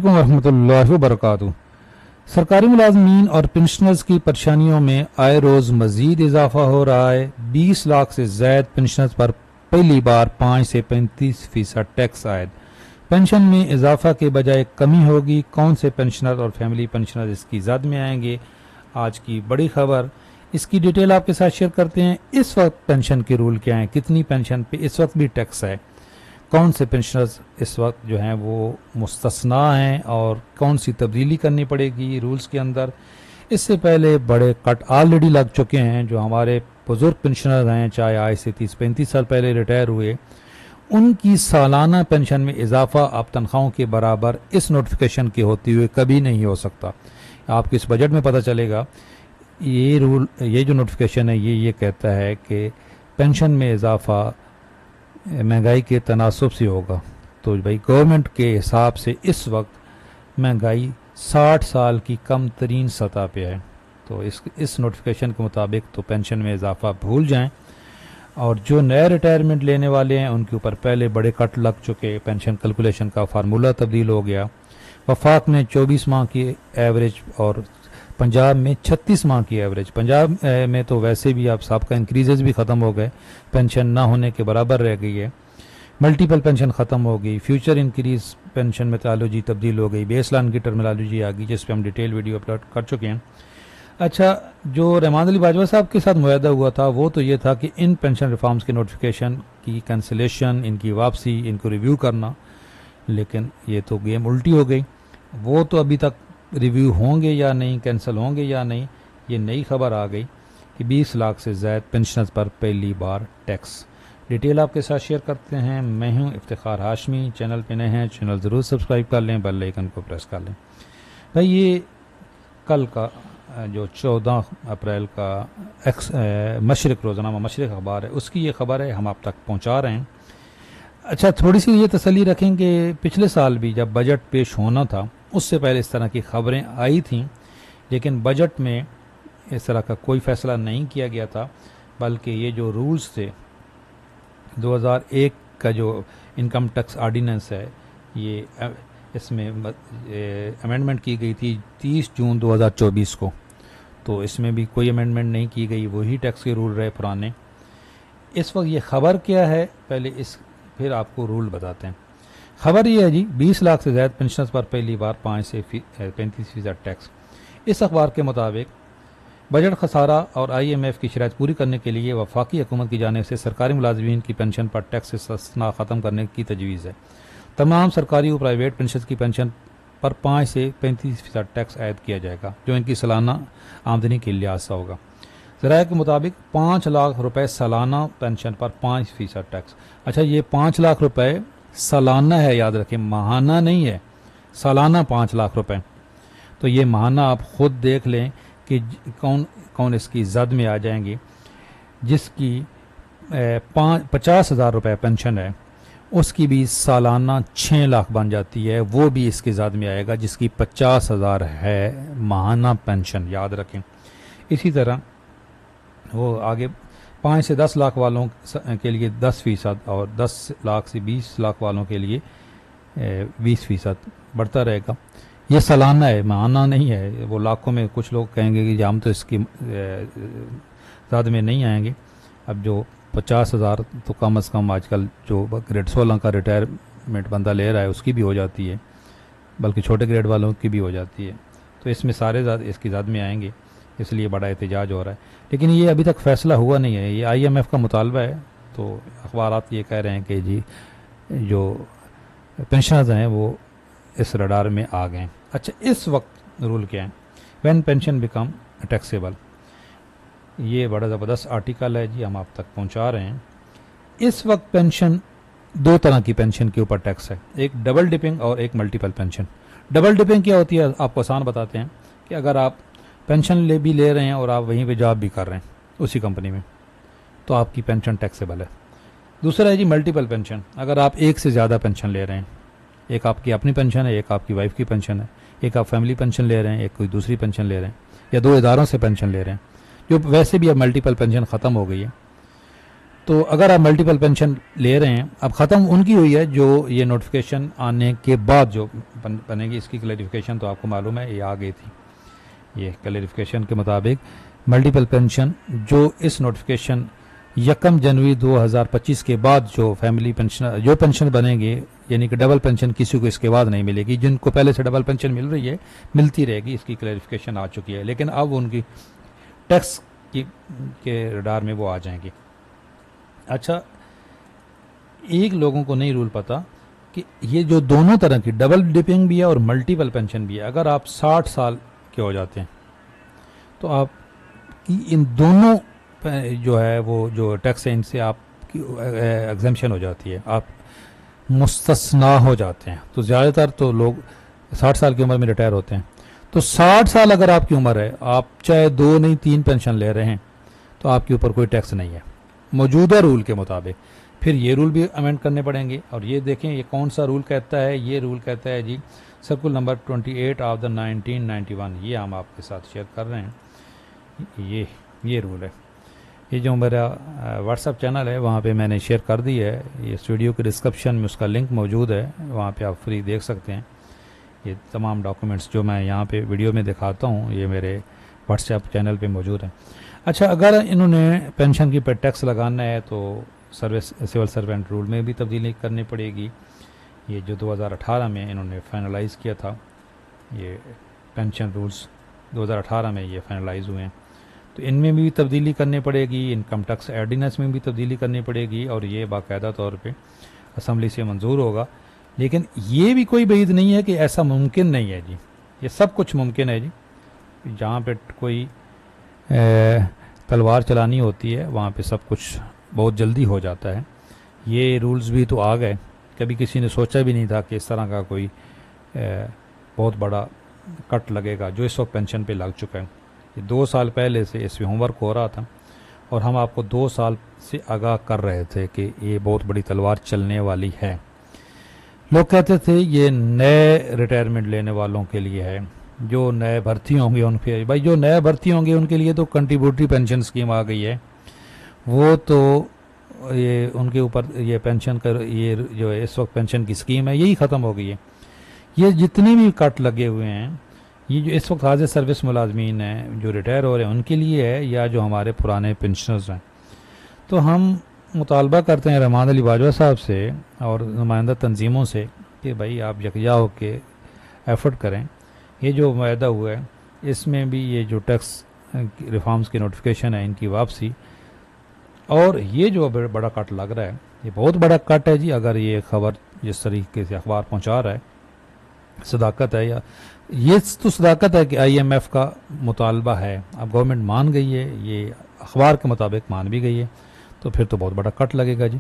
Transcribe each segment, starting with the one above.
علیکم ورحمۃ اللہ وبرکاتہ۔ سرکاری ملازمین اور پنشنرز کی پریشانیوں میں آئے روز مزید اضافہ ہو رہا ہے۔ 20 لاکھ سے زائد پنشنرز پر پہلی بار 5 سے 35% ٹیکس عائد۔ پنشن میں اضافہ کے بجائے کمی ہوگی، کون سے پنشنر اور فیملی پنشنر اس کی زد میں آئیں گے؟ آج کی بڑی خبر، اس کی ڈیٹیل آپ کے ساتھ شیئر کرتے ہیں۔ اس وقت پنشن کے رول کیا ہیں، کتنی پنشن پہ اس وقت بھی ٹیکس ہے، کون سے پنشنرز اس وقت جو ہیں وہ مستثنیٰ ہیں اور کون سی تبدیلی کرنی پڑے گی رولز کے اندر۔ اس سے پہلے بڑے کٹ آلریڈی لگ چکے ہیں، جو ہمارے بزرگ پنشنرز ہیں، چاہے آج سے 30-35 سال پہلے ریٹائر ہوئے، ان کی سالانہ پنشن میں اضافہ اب تنخواہوں کے برابر اس نوٹیفیکیشن کے ہوتے ہوئے کبھی نہیں ہو سکتا۔ آپ کو اس بجٹ میں پتہ چلے گا، یہ رول، یہ جو نوٹیفیکیشن ہے یہ کہتا ہے کہ پنشن میں اضافہ مہنگائی کے تناسب سے ہوگا۔ تو بھائی گورنمنٹ کے حساب سے اس وقت مہنگائی 60 سال کی کم ترین سطح پہ ہے، تو اس نوٹیفیکیشن کے مطابق تو پنشن میں اضافہ بھول جائیں، اور جو نئے ریٹائرمنٹ لینے والے ہیں ان کے اوپر پہلے بڑے کٹ لگ چکے، پینشن کیلکولیشن کا فارمولہ تبدیل ہو گیا۔ وفاق میں 24 ماہ کی ایوریج اور پنجاب میں 36 ماہ کی ایوریج۔ پنجاب میں تو ویسے بھی اب سابقہ انکریزز بھی ختم ہو گئے، پینشن نہ ہونے کے برابر رہ گئی ہے۔ ملٹیپل پینشن ختم ہو گئی، فیوچر انکریز پینشن میتھڈالوجی تبدیل ہو گئی، بیس لائن کی ٹرمینالوجی آ گئی، جس پہ ہم ڈیٹیل ویڈیو اپلوڈ کر چکے ہیں۔ اچھا، جو رحمان علی باجوہ صاحب کے ساتھ معاہدہ ہوا تھا وہ تو یہ تھا کہ ان پینشن ریفارمز کے نوٹیفیکیشن کی کینسلیشن، ان کی واپسی، ان کو ریویو کرنا، لیکن یہ تو گیم الٹی ہو گئی۔ وہ تو ابھی تک ریویو ہوں گے یا نہیں، کینسل ہوں گے یا نہیں، یہ نئی خبر آ گئی کہ 20 لاکھ سے زائد پنشنرز پر پہلی بار ٹیکس۔ ڈیٹیل آپ کے ساتھ شیئر کرتے ہیں۔ میں ہوں افتخار ہاشمی، چینل پہ نئے ہیں چینل ضرور سبسکرائب کر لیں، بیل آئیکن کو پریس کر لیں۔ بھائی یہ کل کا جو 14 اپریل کا مشرق روزنامہ مشرق اخبار ہے، اس کی یہ خبر ہے، ہم آپ تک پہنچا رہے ہیں۔ اچھا، تھوڑی سی یہ تسلی رکھیں کہ پچھلے سال بھی جب بجٹ پیش ہونا تھا اس سے پہلے اس طرح کی خبریں آئی تھیں، لیکن بجٹ میں اس طرح کا کوئی فیصلہ نہیں کیا گیا تھا، بلکہ یہ جو رولز تھے 2001 کا جو انکم ٹیکس آرڈیننس ہے، یہ اس میں امینڈمنٹ کی گئی تھی 30 جون 2024 کو، تو اس میں بھی کوئی امینڈمنٹ نہیں کی گئی، وہی ٹیکس کے رول رہے پرانے۔ اس وقت یہ خبر کیا ہے، پہلے پھر آپ کو رول بتاتے ہیں۔ خبر یہ ہے جی، 20 لاکھ سے زائد پنشنرز پر پہلی بار 5 سے 35% ٹیکس۔ اس اخبار کے مطابق بجٹ خسارہ اور IMF کی شرائط پوری کرنے کے لیے وفاقی حکومت کی جانب سے سرکاری ملازمین کی پنشن پر ٹیکس استثناء ختم کرنے کی تجویز ہے۔ تمام سرکاری و پرائیویٹ پنشنرز کی پنشن پر 5 سے 35% ٹیکس عائد کیا جائے گا، جو ان کی سالانہ آمدنی کے لحاظ سے ہوگا۔ ذرائع کے مطابق 5 لاکھ روپے سالانہ پنشن پر 5% ٹیکس۔ اچھا، یہ 5 لاکھ روپے سالانہ ہے، یاد رکھیں، ماہانہ نہیں ہے، سالانہ 5 لاکھ روپے۔ تو یہ ماہانہ آپ خود دیکھ لیں کہ کون اس کی زد میں آ جائیں گے۔ جس کی 50,000 روپے پینشن ہے، اس کی بھی سالانہ 6 لاکھ بن جاتی ہے، وہ بھی اس کی زد میں آئے گا، جس کی 50,000 ہے ماہانہ پینشن، یاد رکھیں۔ اسی طرح وہ آگے 5 سے 10 لاکھ والوں کے لیے 10% اور 10 لاکھ سے 20 لاکھ والوں کے لیے 20% بڑھتا رہے گا۔ یہ سالانہ ہے، ماہانہ نہیں ہے۔ وہ لاکھوں میں کچھ لوگ کہیں گے کہ ہم تو اس کی زیادہ میں نہیں آئیں گے۔ اب جو 50,000 تو کم از کم آج کل جو گریڈ 16 کا ریٹائرمنٹ بندہ لے رہا ہے اس کی بھی ہو جاتی ہے، بلکہ چھوٹے گریڈ والوں کی بھی ہو جاتی ہے، تو اس میں سارے اس کی زد میں آئیں گے، اس لیے بڑا احتجاج ہو رہا ہے۔ لیکن یہ ابھی تک فیصلہ ہوا نہیں ہے، یہ IMF کا مطالبہ ہے، تو اخبارات یہ کہہ رہے ہیں کہ جی جو پنشنرز ہیں وہ اس رڈار میں آ گئے ہیں۔ اچھا، اس وقت رول کیا ہے؟ وین پینشن بیکم ٹیکسیبل، یہ بڑا زبردست آرٹیکل ہے جی، ہم آپ تک پہنچا رہے ہیں۔ اس وقت پینشن، 2 طرح کی پینشن کے اوپر ٹیکس ہے، ایک ڈبل ڈپنگ اور ایک ملٹیپل پینشن۔ ڈبل ڈپنگ کیا ہوتی ہے، آپ کو آسان بتاتے ہیں کہ اگر آپ پینشن بھی لے رہے ہیں اور آپ وہیں پہ جاب بھی کر رہے ہیں اسی کمپنی میں، تو آپ کی پینشن ٹیکسیبل ہے۔ دوسرا ہے جی ملٹیپل پینشن، اگر آپ ایک سے زیادہ پینشن لے رہے ہیں، ایک آپ کی اپنی پینشن ہے، ایک آپ کی وائف کی پینشن ہے، ایک آپ فیملی پینشن لے رہے ہیں، ایک کوئی دوسری پینشن لے رہے ہیں، یا 2 اداروں سے پینشن لے رہے ہیں، جو ویسے بھی اب ملٹیپل پینشن ختم ہو گئی ہے۔ تو اگر آپ ملٹیپل پینشن لے رہے ہیں، اب ختم ان کی ہوئی ہے جو یہ نوٹیفیکیشن آنے کے بعد جو بنے گی، اس کی کلیریفیکیشن تو آپ کو معلوم ہے یہ آ گئی تھی۔ یہ کلیریفیکیشن کے مطابق ملٹیپل پینشن جو اس نوٹیفیکیشن 1 جنوری 2025 کے بعد جو فیملی پینشن جو پینشن بنے گی، یعنی کہ ڈبل پینشن کسی کو اس کے بعد نہیں ملے گی، جن کو پہلے سے ڈبل پینشن مل رہی ہے ملتی رہے گی، اس کی کلیریفیکیشن آ چکی ہے، لیکن اب ان کی ٹیکس کے رڈار میں وہ آ جائیں گی۔ اچھا، ایک لوگوں کو نہیں رول پتا کہ یہ جو دونوں طرح کی ڈبل ڈپنگ بھی ہے اور ملٹیپل پینشن بھی ہے، اگر آپ 60 سال کے ہو جاتے ہیں تو آپ کی ان دونوں جو ہے وہ جو ٹیکس ہے ان سے آپ کی ایگزمپشن ہو جاتی ہے، آپ مستثنا ہو جاتے ہیں۔ تو زیادہ تر تو لوگ 60 سال کی عمر میں ریٹائر ہوتے ہیں، تو 60 سال اگر آپ کی عمر ہے، آپ چاہے 2 نہیں 3 پینشن لے رہے ہیں تو آپ کے اوپر کوئی ٹیکس نہیں ہے موجودہ رول کے مطابق۔ پھر یہ رول بھی امینڈ کرنے پڑیں گے، اور یہ دیکھیں یہ کون سا رول کہتا ہے، یہ رول کہتا ہے جی سرکل نمبر 28 آف دا 1991، یہ ہم آپ کے ساتھ شیئر کر رہے ہیں، یہ رول ہے۔ یہ جو میرا واٹس ایپ چینل ہے وہاں پہ میں نے شیئر کر دی ہے، اس ویڈیو کے ڈسکرپشن میں اس کا لنک موجود ہے، وہاں پہ آپ فری دیکھ سکتے ہیں۔ یہ تمام ڈاکومنٹس جو میں یہاں پہ ویڈیو میں دکھاتا ہوں یہ میرے واٹس ایپ چینل پہ موجود ہیں۔ اچھا، اگر انہوں نے پینشن کی پر ٹیکس لگانا ہے تو سول سروینٹ رول میں بھی تبدیلی کرنی پڑے گی۔ یہ جو 2018 میں انہوں نے فائنلائز کیا تھا، یہ پینشن رولز 2018 میں یہ فائنلائز ہوئے ہیں، تو ان میں بھی تبدیلی کرنی پڑے گی، انکم ٹیکس آرڈیننس میں بھی تبدیلی کرنی پڑے گی، اور یہ باقاعدہ طور پہ اسمبلی سے منظور ہوگا۔ لیکن یہ بھی کوئی بعید نہیں ہے کہ ایسا ممکن نہیں ہے جی، یہ سب کچھ ممکن ہے جی۔ جہاں پہ کوئی تلوار چلانی ہوتی ہے وہاں پہ سب کچھ بہت جلدی ہو جاتا ہے۔ یہ رولز بھی تو آ گئے، کبھی کسی نے سوچا بھی نہیں تھا کہ اس طرح کا کوئی بہت بڑا کٹ لگے گا جو اس وقت پینشن پہ لگ چکا ہے۔ یہ 2 سال پہلے سے اس پہ ہوم ورک ہو رہا تھا، اور ہم آپ کو 2 سال سے آگاہ کر رہے تھے کہ یہ بہت بڑی تلوار چلنے والی ہے۔ لوگ کہتے تھے یہ نئے ریٹائرمنٹ لینے والوں کے لیے ہے، جو نئے بھرتی ہوں گے ان کے، بھائی جو نئے بھرتی ہوں گے ان کے لیے تو کنٹریبیوٹری پینشن اسکیم آ گئی ہے، وہ تو یہ ان کے اوپر یہ پینشن کا یہ جو ہے اس وقت پینشن کی اسکیم ہے یہی ختم ہو گئی ہے۔ یہ جتنے بھی کٹ لگے ہوئے ہیں، یہ جو اس وقت حاضر سروس ملازمین ہیں جو ریٹائر ہو رہے ہیں ان کے لیے ہے، یا جو ہمارے پرانے پنشنرز ہیں۔ تو ہم مطالبہ کرتے ہیں رحمان علی باجوہ صاحب سے اور نمائندہ تنظیموں سے کہ بھائی آپ یکجا ہو کے ایفرٹ کریں، یہ جو معاہدہ ہوا ہے اس میں بھی یہ جو ٹیکس ریفارمز کی نوٹیفیکیشن ہے ان کی واپسی، اور یہ جو بڑا کٹ لگ رہا ہے یہ بہت بڑا کٹ ہے جی۔ اگر یہ خبر جس طریقے سے اخبار پہنچا رہا ہے صداقت ہے، یا یہ تو صداقت ہے کہ آئی ایم ایف کا مطالبہ ہے، اب گورنمنٹ مان گئی ہے، یہ اخبار کے مطابق مان بھی گئی ہے، تو پھر تو بہت بڑا کٹ لگے گا جی۔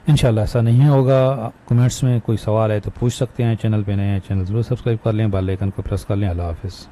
انشاءاللہ ایسا نہیں ہوگا۔ کمنٹس میں کوئی سوال ہے تو پوچھ سکتے ہیں، چینل پہ نئے ہیں چینل ضرور سبسکرائب کر لیں، بیل آئیکن کو پریس کر لیں۔ اللہ حافظ۔